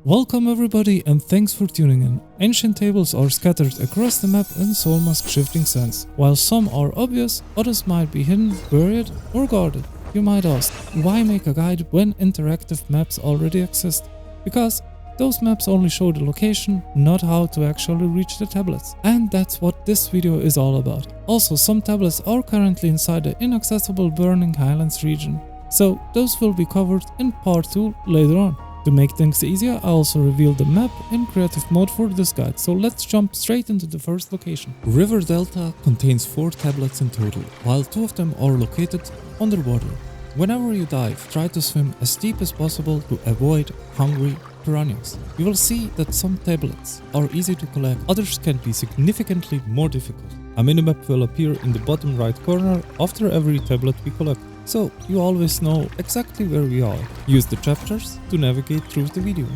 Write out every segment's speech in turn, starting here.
Welcome everybody and thanks for tuning in. Ancient tables are scattered across the map in Soulmask shifting sands. While some are obvious, others might be hidden, buried or guarded. You might ask, why make a guide when interactive maps already exist? Because those maps only show the location, not how to actually reach the tablets. And that's what this video is all about. Also, some tablets are currently inside the inaccessible Burning Highlands region, so those will be covered in part 2 later on. To make things easier, I also revealed the map in creative mode for this guide, so let's jump straight into the first location. River Delta contains 4 tablets in total, while 2 of them are located underwater. Whenever you dive, try to swim as deep as possible to avoid hungry piranhas. You will see that some tablets are easy to collect, others can be significantly more difficult. A minimap will appear in the bottom right corner after every tablet we collect, so you always know exactly where we are. Use the chapters to navigate through the video.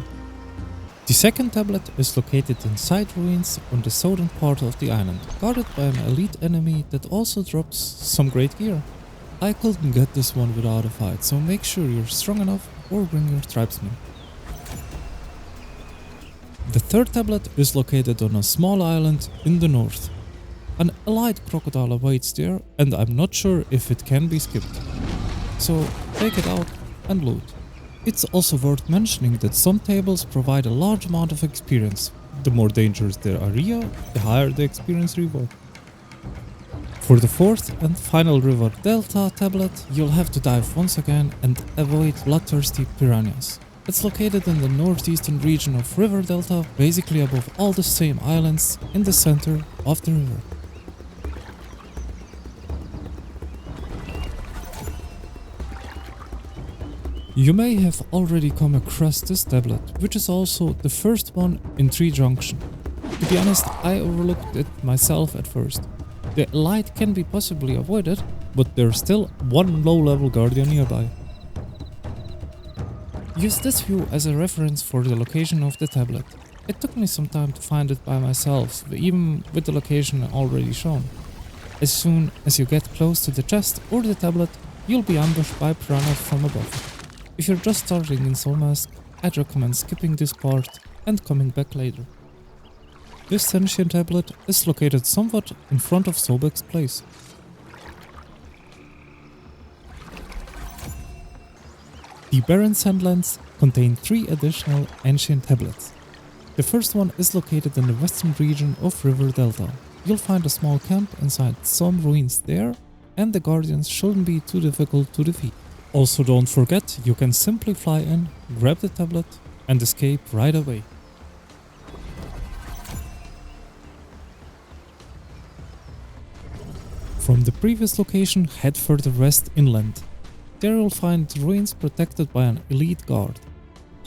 The second tablet is located inside ruins on the southern part of the island, guarded by an elite enemy that also drops some great gear. I couldn't get this one without a fight, so make sure you're strong enough or bring your tribesmen. The third tablet is located on a small island in the north. An elite crocodile awaits there, and I'm not sure if it can be skipped. So take it out and loot. It's also worth mentioning that some tables provide a large amount of experience. The more dangerous their area, the higher the experience reward. For the fourth and final River Delta tablet, you'll have to dive once again and avoid bloodthirsty piranhas. It's located in the northeastern region of River Delta, basically above all the same islands in the center of the river. You may have already come across this tablet, which is also the first one in Tree Junction. To be honest, I overlooked it myself at first. The elite can be possibly avoided, but there's still one low-level guardian nearby. Use this view as a reference for the location of the tablet. It took me some time to find it by myself, even with the location already shown. As soon as you get close to the chest or the tablet, you'll be ambushed by piranha from above. If you're just starting in Soulmask, I'd recommend skipping this part and coming back later. This sentient tablet is located somewhat in front of Sobek's place. The Barren Sandlands contain 3 additional ancient tablets. The first one is located in the western region of River Delta. You'll find a small camp inside some ruins there, and the guardians shouldn't be too difficult to defeat. Also, don't forget, you can simply fly in, grab the tablet and escape right away. From the previous location, head further west inland. There you'll find ruins protected by an elite guard.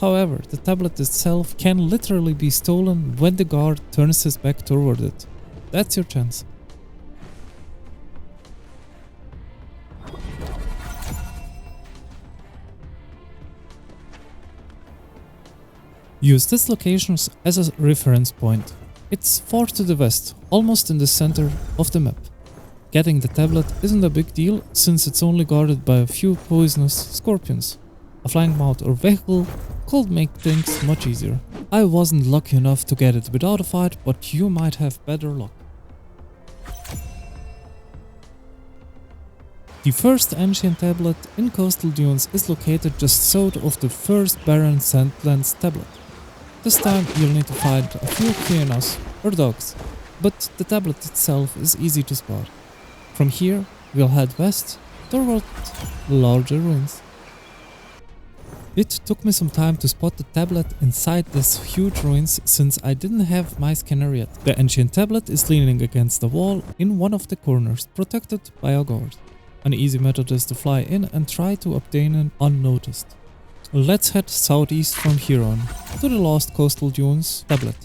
However, the tablet itself can literally be stolen when the guard turns his back toward it. That's your chance. Use this location as a reference point. It's far to the west, almost in the center of the map. Getting the tablet isn't a big deal since it's only guarded by a few poisonous scorpions. A flying mount or vehicle could make things much easier. I wasn't lucky enough to get it without a fight, but you might have better luck. The first ancient tablet in coastal dunes is located just south of the first Barren Sandlands tablet. This time you'll need to find a few hyenas or dogs, but the tablet itself is easy to spot. From here we'll head west toward larger ruins. It took me some time to spot the tablet inside this huge ruins since I didn't have my scanner yet. The ancient tablet is leaning against the wall in one of the corners, protected by a guard. An easy method is to fly in and try to obtain it unnoticed. Let's head southeast from here on, to the last coastal dunes tablet.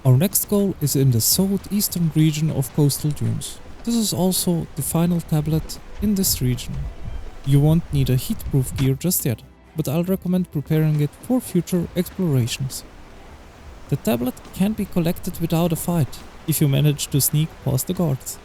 Our next goal is in the southeastern region of coastal dunes. This is also the final tablet in this region. You won't need a heatproof gear just yet, but I'll recommend preparing it for future explorations. The tablet can be collected without a fight, if you manage to sneak past the guards.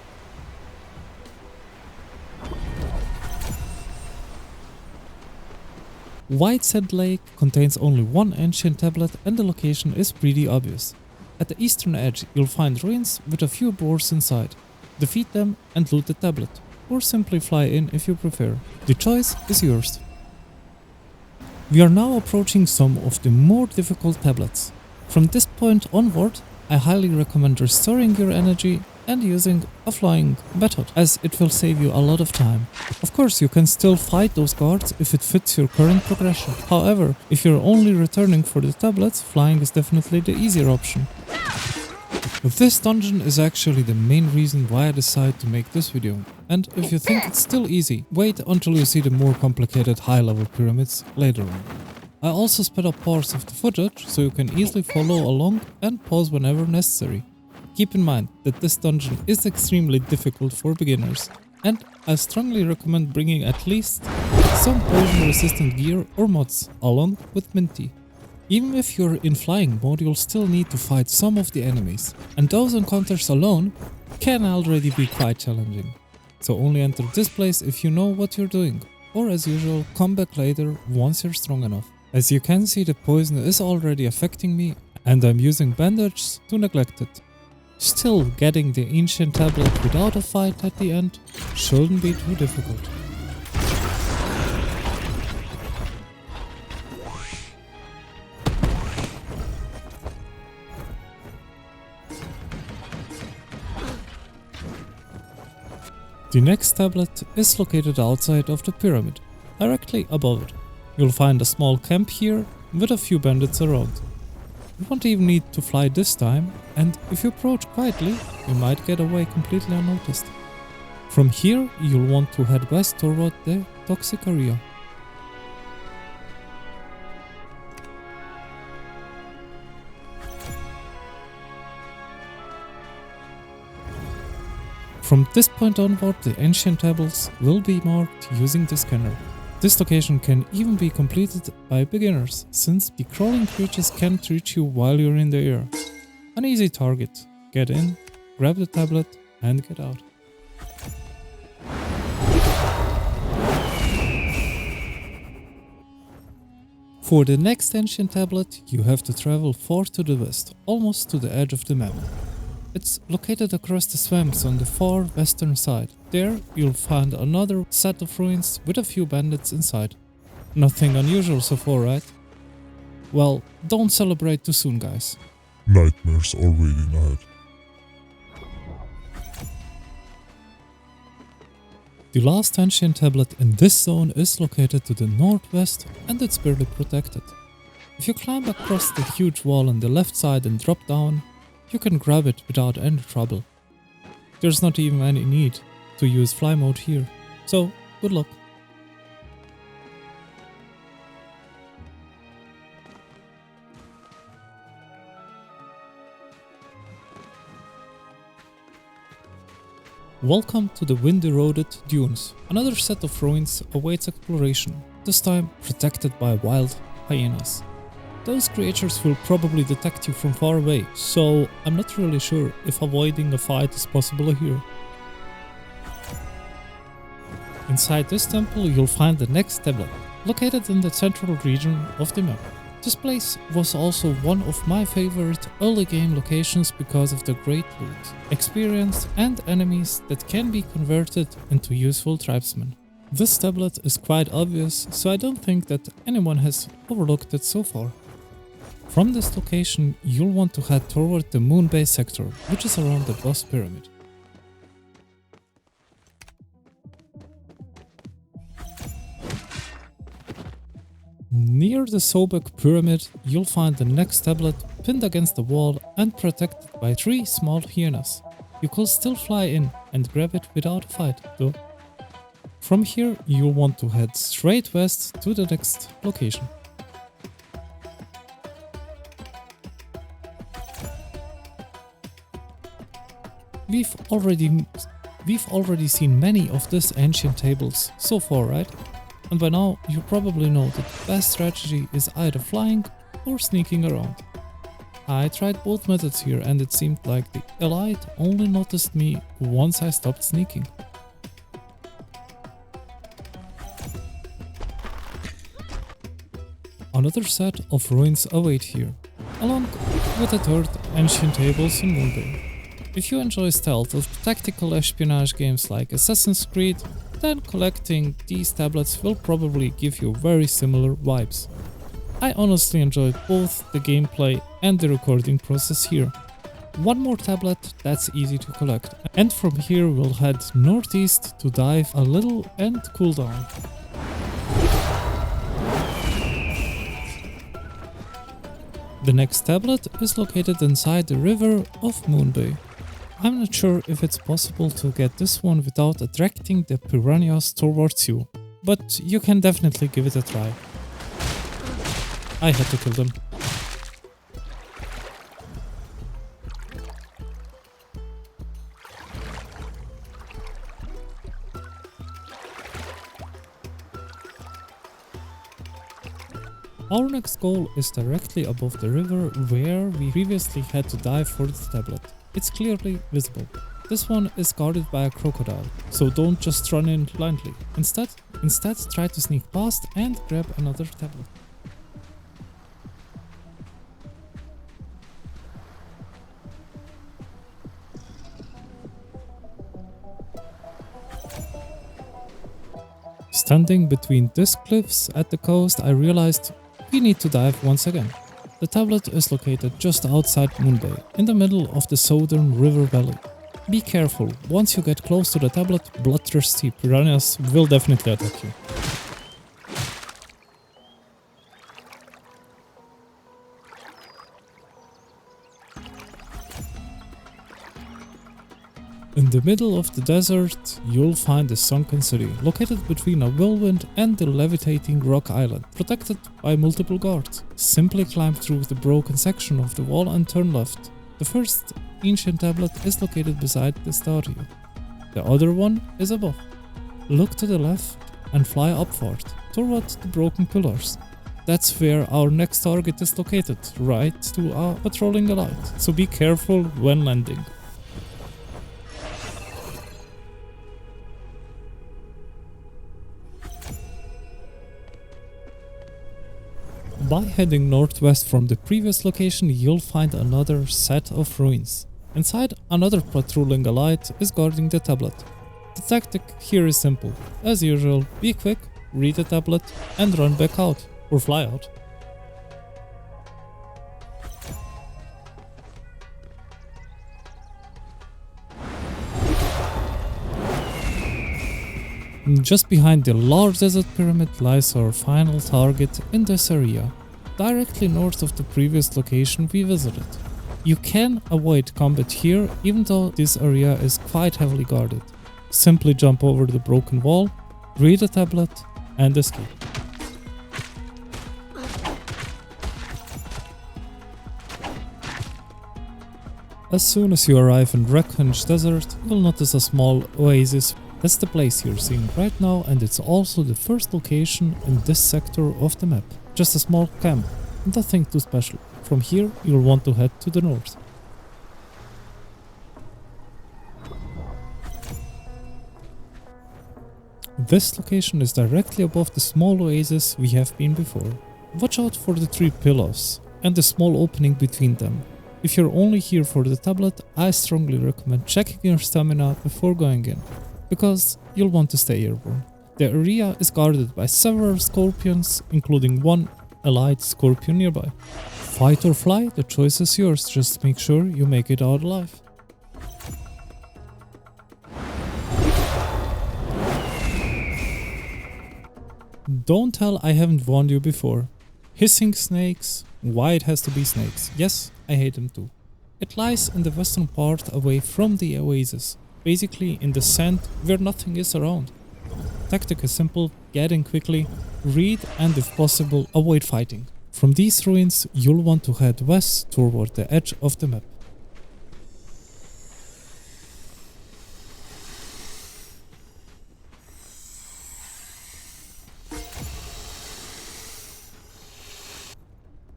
White Sand Lake contains only one ancient tablet and the location is pretty obvious. At the eastern edge you'll find ruins with a few boars inside. Defeat them and loot the tablet, or simply fly in if you prefer. The choice is yours. We are now approaching some of the more difficult tablets. From this point onward, I highly recommend restoring your energy and using a flying method, as it will save you a lot of time. Of course, you can still fight those guards if it fits your current progression. However, if you're only returning for the tablets, flying is definitely the easier option. This dungeon is actually the main reason why I decided to make this video. And if you think it's still easy, wait until you see the more complicated high-level pyramids later on. I also sped up parts of the footage so you can easily follow along and pause whenever necessary. Keep in mind that this dungeon is extremely difficult for beginners, and I strongly recommend bringing at least some poison resistant gear or mods along with Minty. Even if you're in flying mode, you'll still need to fight some of the enemies, and those encounters alone can already be quite challenging. So only enter this place if you know what you're doing, or as usual, come back later once you're strong enough. As you can see, the poison is already affecting me and I'm using bandages to neglect it. Still, getting the ancient tablet without a fight at the end shouldn't be too difficult. The next tablet is located outside of the pyramid, directly above it. You'll find a small camp here with a few bandits around. You won't even need to fly this time, and if you approach quietly, you might get away completely unnoticed. From here, you'll want to head west toward the toxic area. From this point onward, the ancient tables will be marked using the scanner. This location can even be completed by beginners, since the crawling creatures can't reach you while you're in the air. An easy target. Get in, grab the tablet, and get out. For the next ancient tablet, you have to travel far to the west, almost to the edge of the map. It's located across the swamps on the far western side. There you'll find another set of ruins with a few bandits inside. Nothing unusual so far, right? Well, don't celebrate too soon, guys. Nightmares are waiting ahead. The last ancient tablet in this zone is located to the northwest and it's barely protected. If you climb across the huge wall on the left side and drop down, you can grab it without any trouble. There's not even any need to use fly mode here, so good luck. Welcome to the wind-eroded dunes. Another set of ruins awaits exploration, this time protected by wild hyenas. Those creatures will probably detect you from far away, so I'm not really sure if avoiding a fight is possible here. Inside this temple you'll find the next tablet, located in the central region of the map. This place was also one of my favorite early game locations because of the great loot, experience and enemies that can be converted into useful tribesmen. This tablet is quite obvious, so I don't think that anyone has overlooked it so far. From this location, you'll want to head toward the moon base sector, which is around the boss pyramid. Near the Sobek pyramid, you'll find the next tablet pinned against the wall and protected by 3 small hyenas. You could still fly in and grab it without a fight, though. From here, you'll want to head straight west to the next location. We've already seen many of these ancient tables so far, right? And by now you probably know that the best strategy is either flying or sneaking around. I tried both methods here and it seemed like the elite only noticed me once I stopped sneaking. Another set of ruins await here, along with the third ancient tables in Moonbay. If you enjoy stealth or tactical espionage games like Assassin's Creed, then collecting these tablets will probably give you very similar vibes. I honestly enjoyed both the gameplay and the recording process here. One more tablet that's easy to collect, and from here we'll head northeast to dive a little and cool down. The next tablet is located inside the river of Moonbay. I'm not sure if it's possible to get this one without attracting the piranhas towards you, but you can definitely give it a try. I had to kill them. Our next goal is directly above the river where we previously had to dive for the tablet. It's clearly visible. This one is guarded by a crocodile, so don't just run in blindly. Instead try to sneak past and grab another tablet. Standing between these cliffs at the coast, I realized we need to dive once again. The tablet is located just outside Moonbay, in the middle of the southern river valley. Be careful, once you get close to the tablet, bloodthirsty piranhas will definitely attack you. In the middle of the desert, you'll find the Sunken City, located between a whirlwind and the levitating rock island, protected by multiple guards. Simply climb through the broken section of the wall and turn left. The first ancient tablet is located beside the statue. The other one is above. Look to the left and fly upward, toward the broken pillars. That's where our next target is located, right to a patrolling light, so be careful when landing. By heading northwest from the previous location, you'll find another set of ruins. Inside, another patrolling light is guarding the tablet. The tactic here is simple. As usual, be quick, read the tablet, and run back out, or fly out. Just behind the large desert pyramid lies our final target in this area, directly north of the previous location we visited. You can avoid combat here even though this area is quite heavily guarded. Simply jump over the broken wall, read the tablet, and escape. As soon as you arrive in Rockhendge Desert, you'll notice a small oasis. That's the place you're seeing right now, and it's also the first location in this sector of the map. Just a small camp, nothing too special. From here, you'll want to head to the north. This location is directly above the small oasis we have been before. Watch out for the 3 pillars and the small opening between them. If you're only here for the tablet, I strongly recommend checking your stamina before going in, because you'll want to stay airborne. The area is guarded by several scorpions, including one elite scorpion nearby. Fight or fly, the choice is yours, just make sure you make it out alive. Don't tell I haven't warned you before. Hissing snakes, why it has to be snakes? Yes, I hate them too. It lies in the western part away from the oasis, basically in the sand where nothing is around. Tactic is simple, get in quickly, read, and if possible avoid fighting. From these ruins you'll want to head west toward the edge of the map.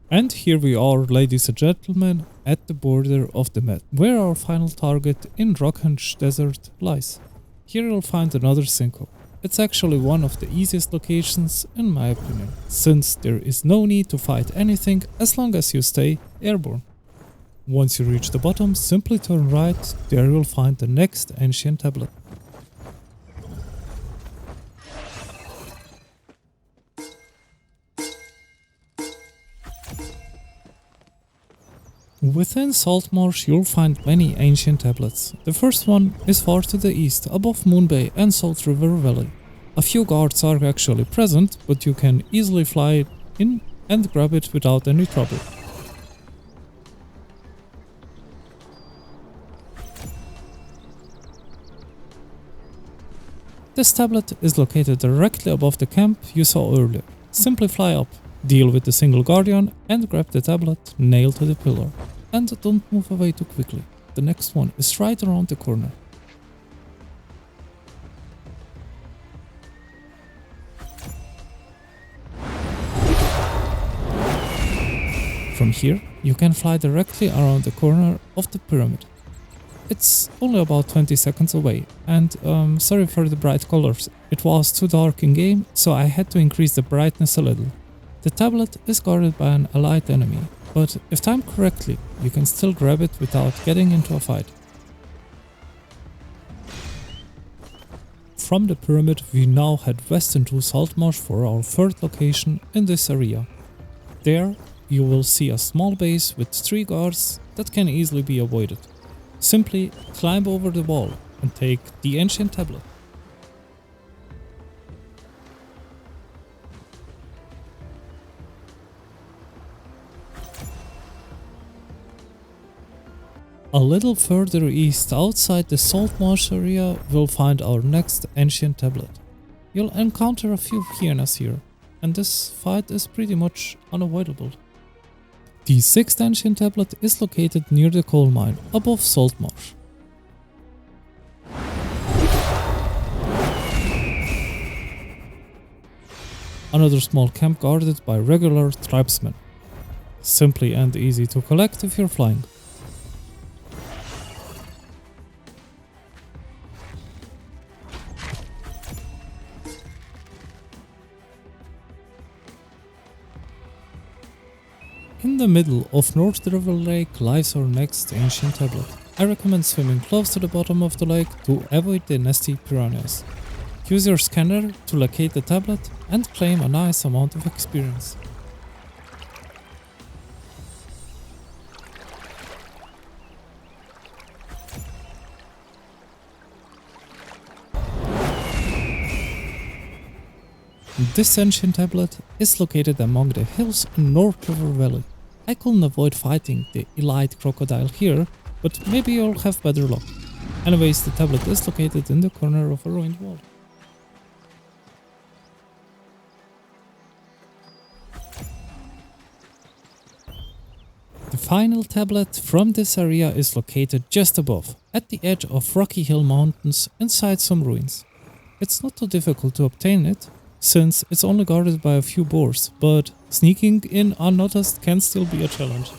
And here we are, ladies and gentlemen, at the border of the map, where our final target in Rockhendge Desert lies. Here you'll find another sinkhole. it's actually one of the easiest locations in my opinion, since there is no need to fight anything as long as you stay airborne. Once you reach the bottom, simply turn right, there you'll find the next ancient tablet. Within Salt Marsh you'll find many ancient tablets. The first one is far to the east, above Moon Bay and Salt River Valley. A few guards are actually present, but you can easily fly in and grab it without any trouble. This tablet is located directly above the camp you saw earlier. Simply fly up, deal with the single guardian and grab the tablet nailed to the pillar. And don't move away too quickly, the next one is right around the corner. From here, you can fly directly around the corner of the pyramid. It's only about 20 seconds away, and sorry for the bright colors, it was too dark in game, so I had to increase the brightness a little. The tablet is guarded by an allied enemy, but if timed correctly, you can still grab it without getting into a fight. From the pyramid, we now head west into Salt Marsh for our third location in this area. There, you will see a small base with 3 guards that can easily be avoided. Simply climb over the wall and take the ancient tablet. A little further east, outside the Salt Marsh area, we'll find our next ancient tablet. You'll encounter a few hyenas here, and this fight is pretty much unavoidable. The 6th ancient tablet is located near the coal mine, above Salt Marsh. Another small camp guarded by regular tribesmen. Simply and easy to collect if you're flying. In the middle of North River Lake lies our next ancient tablet. I recommend swimming close to the bottom of the lake to avoid the nasty piranhas. Use your scanner to locate the tablet and claim a nice amount of experience. This ancient tablet is located among the hills in North River Valley. I couldn't avoid fighting the elite crocodile here, but maybe you'll have better luck. Anyways, the tablet is located in the corner of a ruined wall. The final tablet from this area is located just above, at the edge of Rocky Hill Mountains inside some ruins. It's not too difficult to obtain it, since it's only guarded by a few boars, but sneaking in unnoticed can still be a challenge.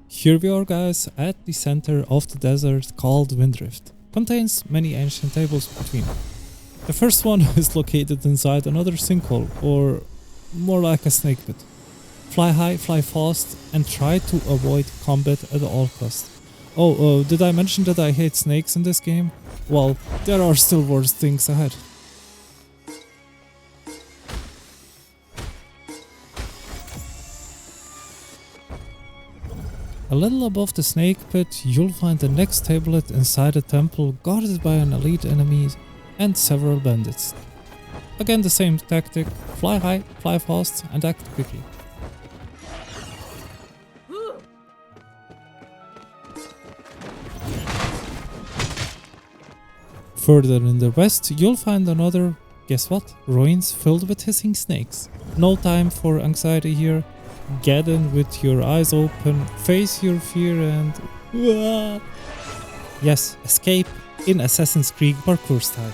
Here we are guys, at the center of the desert called Windrift. Contains many ancient tables between. The first one is located inside another sinkhole, or more like a snake pit. Fly high, fly fast, and try to avoid combat at all costs. Oh, did I mention that I hate snakes in this game? Well, there are still worse things ahead. A little above the snake pit, you'll find the next tablet inside a temple guarded by an elite enemy and several bandits. Again the same tactic, fly high, fly fast, and act quickly. Further in the west, you'll find another, guess what, ruins filled with hissing snakes. No time for anxiety here. Get in with your eyes open, face your fear and... Yes, escape in Assassin's Creed parkour style.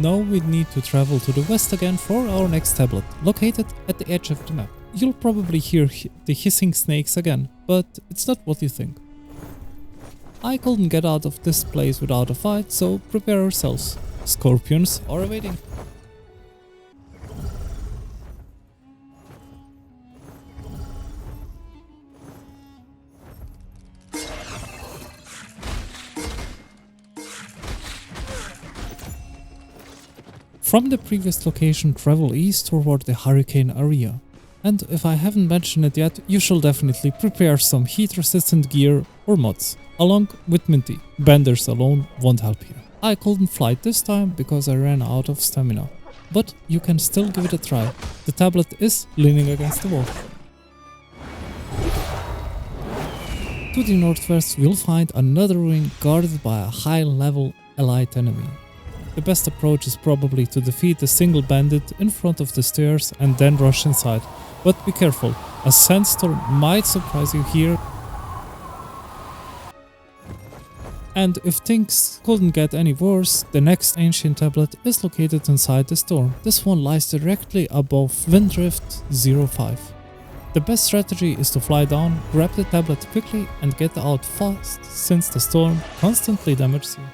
Now we need to travel to the west again for our next tablet, located at the edge of the map. You'll probably hear the hissing snakes again, but it's not what you think. I couldn't get out of this place without a fight, so prepare ourselves. Scorpions are awaiting. From the previous location, travel east toward the hurricane area. And if I haven't mentioned it yet, you should definitely prepare some heat resistant gear or mods, along with Minty. Benders alone won't help here. I couldn't fly this time because I ran out of stamina, but you can still give it a try. The tablet is leaning against the wall. To the northwest you'll find another ruin guarded by a high level elite enemy. The best approach is probably to defeat a single bandit in front of the stairs and then rush inside, but be careful, a sandstorm might surprise you here. And if things couldn't get any worse, the next ancient tablet is located inside the storm. This one lies directly above Windrift 05. The best strategy is to fly down, grab the tablet quickly and get out fast, since the storm constantly damages you.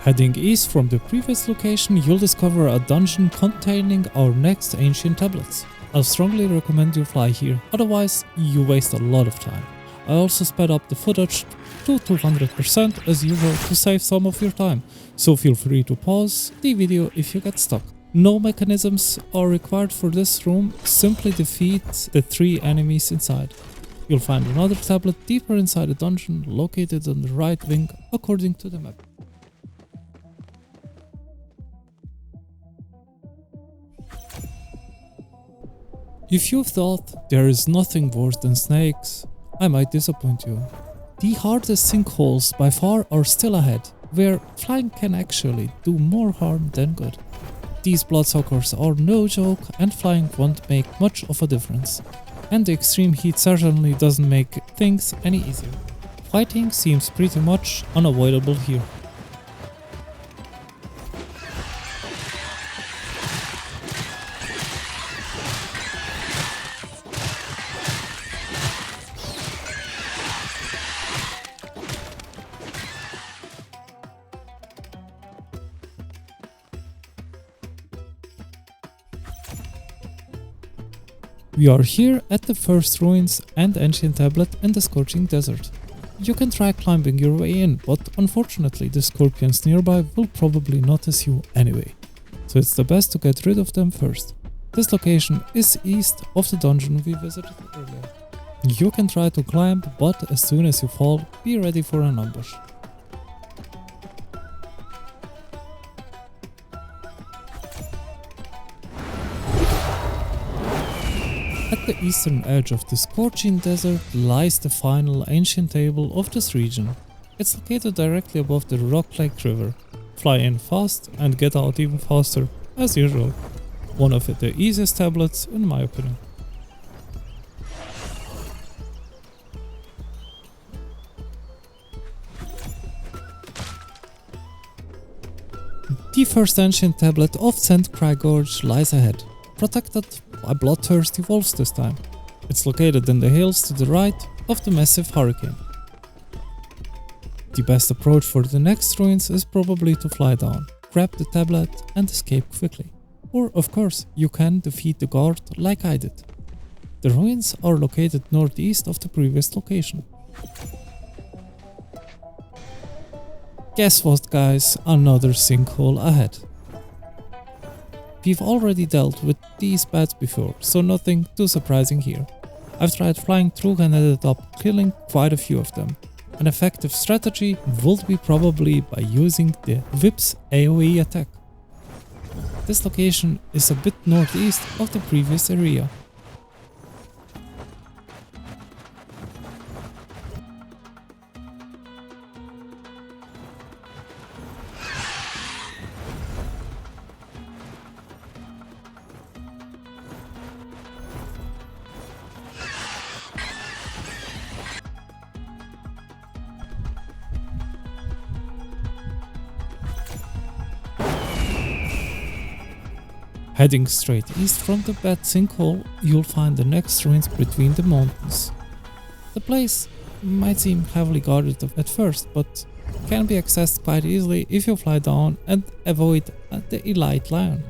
Heading east from the previous location, you'll discover a dungeon containing our next ancient tablets. I'll strongly recommend you fly here, otherwise you waste a lot of time. I also sped up the footage to 200% as usual to save some of your time, so feel free to pause the video if you get stuck. No mechanisms are required for this room, simply defeat the 3 enemies inside. You'll find another tablet deeper inside the dungeon, located on the right wing according to the map. If you've thought there is nothing worse than snakes, I might disappoint you. The hardest sinkholes by far are still ahead, where flying can actually do more harm than good. These bloodsuckers are no joke and flying won't make much of a difference. And the extreme heat certainly doesn't make things any easier. Fighting seems pretty much unavoidable here. We are here at the first ruins and ancient tablet in the Scorching Desert. You can try climbing your way in, but unfortunately the scorpions nearby will probably notice you anyway, so it's the best to get rid of them first. This location is east of the dungeon we visited earlier. You can try to climb, but as soon as you fall, be ready for an ambush. At the eastern edge of the Scorching Desert lies the final ancient table of this region. It's located directly above the Rock Lake River. Fly in fast and get out even faster, as usual. One of the easiest tablets in my opinion. The first ancient tablet of Sandcry Gorge lies ahead, protected by bloodthirsty wolves this time. It's located in the hills to the right of the massive hurricane. The best approach for the next ruins is probably to fly down, grab the tablet and escape quickly. Or of course, you can defeat the guard like I did. The ruins are located northeast of the previous location. Guess what guys, another sinkhole ahead. We've already dealt with these bats before, so nothing too surprising here. I've tried flying through and ended up killing quite a few of them. An effective strategy would be probably by using the Whip's AoE attack. This location is a bit northeast of the previous area. Heading straight east from the bad sinkhole, you'll find the next ruins between the mountains. The place might seem heavily guarded at first, but can be accessed quite easily if you fly down and avoid the elite lion.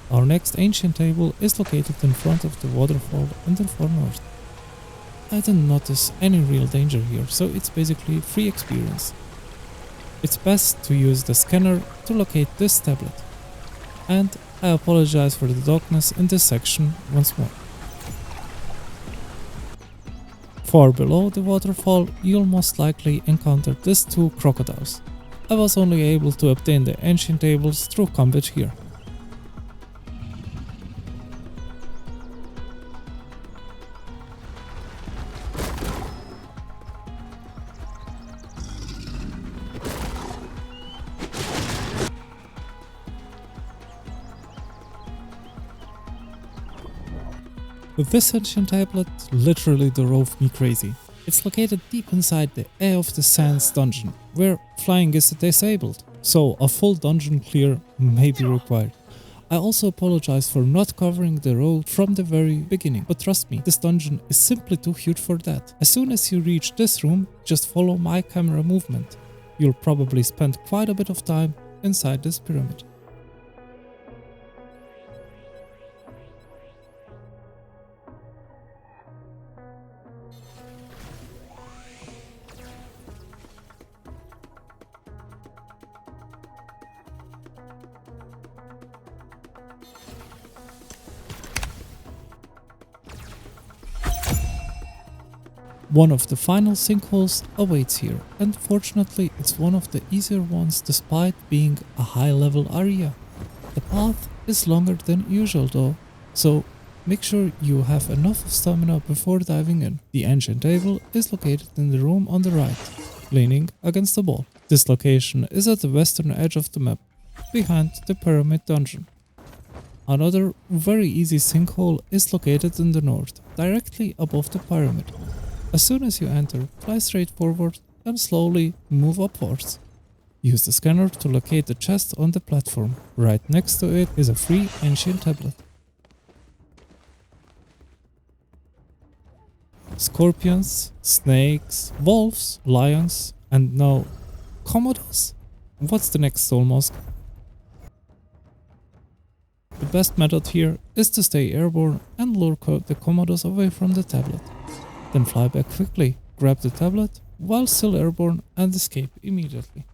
Our next ancient table is located in front of the waterfall in the far north. I didn't notice any real danger here, so it's basically free experience. It's best to use the scanner to locate this tablet. And I apologize for the darkness in this section once more. Far below the waterfall, you'll most likely encounter these two crocodiles. I was only able to obtain the ancient tables through combat here. This ancient tablet literally drove me crazy. It's located deep inside the Eye of the Sands dungeon, where flying is disabled, so a full dungeon clear may be required. I also apologize for not covering the road from the very beginning, but trust me, this dungeon is simply too huge for that. As soon as you reach this room, just follow my camera movement. You'll probably spend quite a bit of time inside this pyramid. One of the final sinkholes awaits here, and fortunately it's one of the easier ones despite being a high level area. The path is longer than usual though, so make sure you have enough stamina before diving in. The ancient table is located in the room on the right, leaning against the wall. This location is at the western edge of the map, behind the pyramid dungeon. Another very easy sinkhole is located in the north, directly above the pyramid. As soon as you enter, fly straight forward and slowly move upwards. Use the scanner to locate the chest on the platform. Right next to it is a free ancient tablet. Scorpions, snakes, wolves, lions, and now Komodos? What's the next Soulmask? The best method here is to stay airborne and lure the Komodos away from the tablet. Then fly back quickly, grab the tablet while still airborne and escape immediately.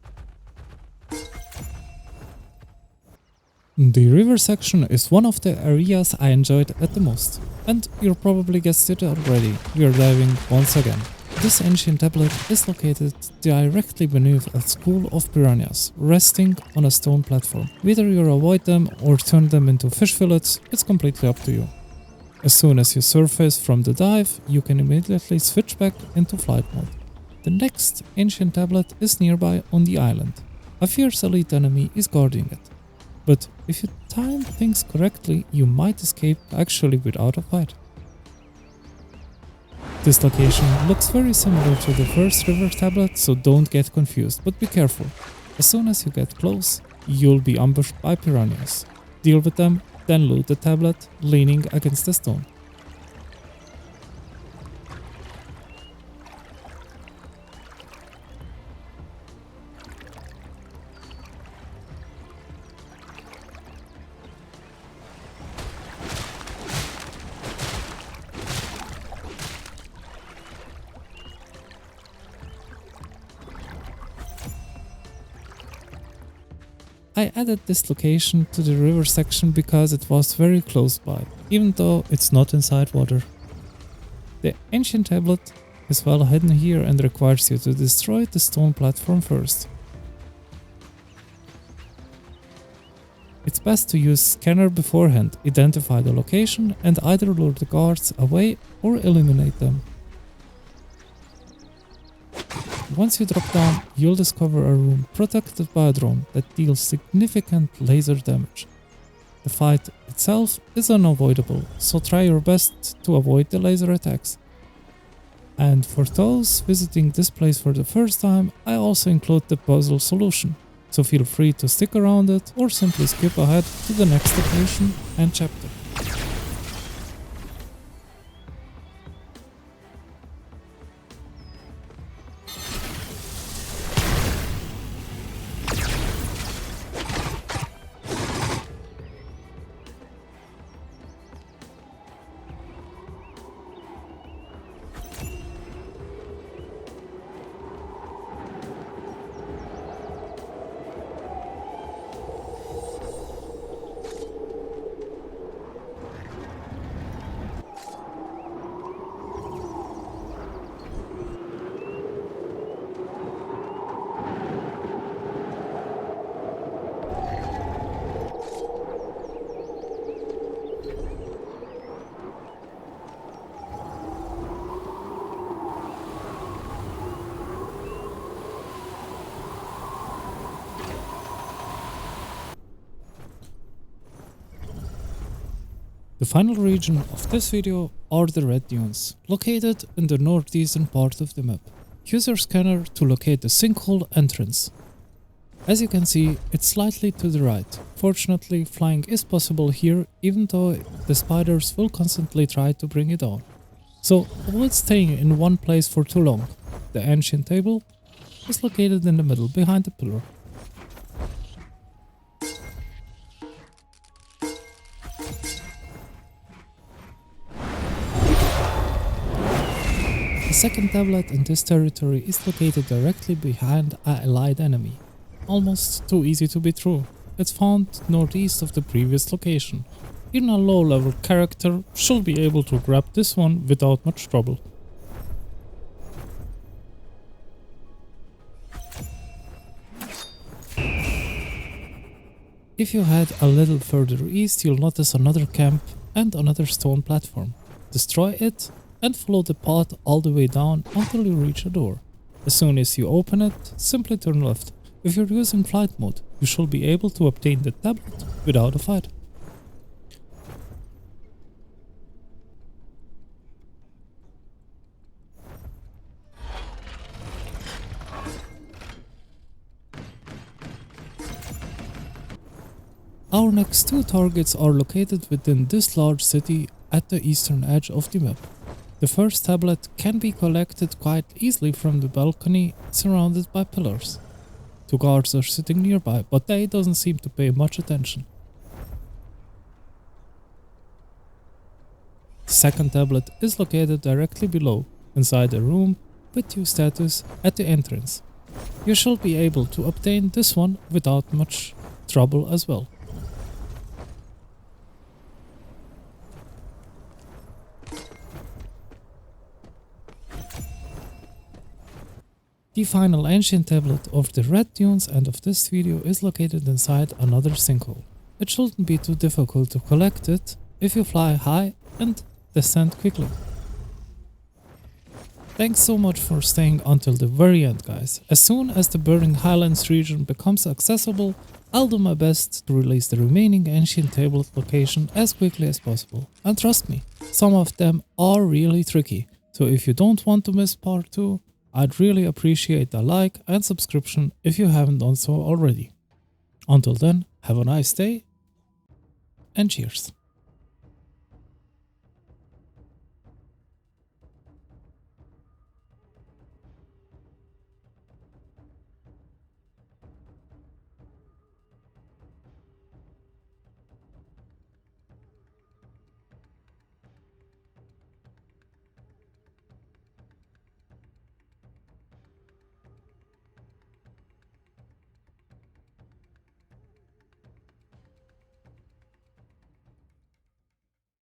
The river section is one of the areas I enjoyed at the most. And you probably guessed it already, we are diving once again. This ancient tablet is located directly beneath a school of piranhas, resting on a stone platform. Whether you avoid them or turn them into fish fillets, it's completely up to you. As soon as you surface from the dive, you can immediately switch back into flight mode. The next ancient tablet is nearby on the island. A fierce elite enemy is guarding it. But if you time things correctly, you might escape actually without a fight. This location looks very similar to the first river tablet, so don't get confused, but be careful. As soon as you get close, you'll be ambushed by piranhas. Deal with them, then loot the tablet, leaning against the stone. I added this location to the river section because it was very close by, even though it's not inside water. The ancient tablet is well hidden here and requires you to destroy the stone platform first. It's best to use scanner beforehand, identify the location and either lure the guards away or eliminate them. Once you drop down, you'll discover a room protected by a drone that deals significant laser damage. The fight itself is unavoidable, so try your best to avoid the laser attacks. And for those visiting this place for the first time, I also include the puzzle solution. so feel free to stick around it or simply skip ahead to the next location and chapter. The final region of this video are the Red Dunes, located in the northeastern part of the map. Use your scanner to locate the sinkhole entrance. As you can see, it's slightly to the right. Fortunately, flying is possible here, even though the spiders will constantly try to bring you down. So avoid staying in one place for too long. The ancient table is located in the middle behind the pillar. The second tablet in this territory is located directly behind an allied enemy. Almost too easy to be true. It's found northeast of the previous location. Even a low level character should be able to grab this one without much trouble. If you head a little further east, you'll notice another camp and another stone platform. Destroy it and follow the path all the way down until you reach a door. As soon as you open it, simply turn left. If you're using flight mode, you should be able to obtain the tablet without a fight. Our next two targets are located within this large city at the eastern edge of the map. The first tablet can be collected quite easily from the balcony surrounded by pillars. Two guards are sitting nearby, but they doesn't seem to pay much attention. The second tablet is located directly below, inside a room with 2 statues at the entrance. You should be able to obtain this one without much trouble as well. The final ancient tablet of the Red Dunes and of this video is located inside another sinkhole. It shouldn't be too difficult to collect it if you fly high and descend quickly. Thanks so much for staying until the very end, guys. As soon as the Burning Highlands region becomes accessible, I'll do my best to release the remaining ancient tablet location as quickly as possible. And trust me, some of them are really tricky, so if you don't want to miss part 2, I'd really appreciate a like and subscription if you haven't done so already. Until then, have a nice day and cheers.